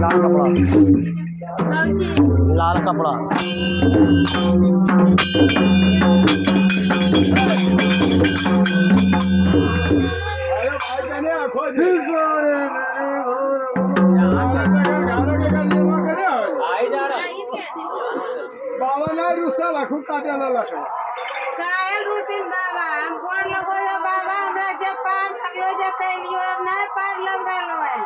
लाल कपड़ा लाल कपड़ा बाबा ना रुसा लाखो काट्याला लाखो काय रुतीन बाबा हम फोन लगोयो बाबा हमरा जे पार लगलो जे कैलियो अब नहीं पार लग रहलो है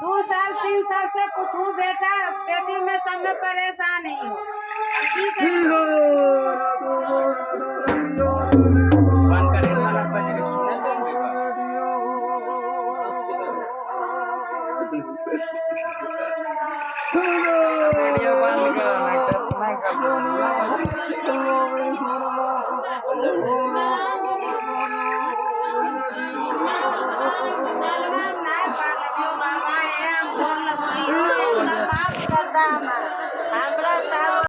2 साल 3 साल से पुतू बेटा बेटी में सब में परेशान ही हो की करो बाबा